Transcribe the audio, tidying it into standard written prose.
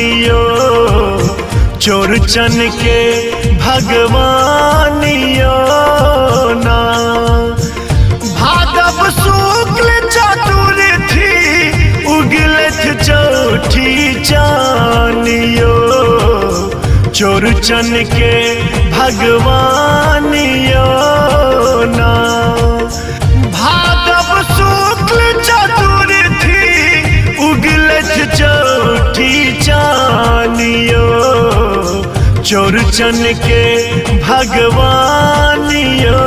चानियो चोरचन के भगवानियो ना। भागव शुक्ल चतुर्थी उगलथ चौठी चानियो चोरचन के भगवानियो ना। भागव शुक्ल चतुर्थी उगलथ चौठी चानियो चोरचन के भगवानियो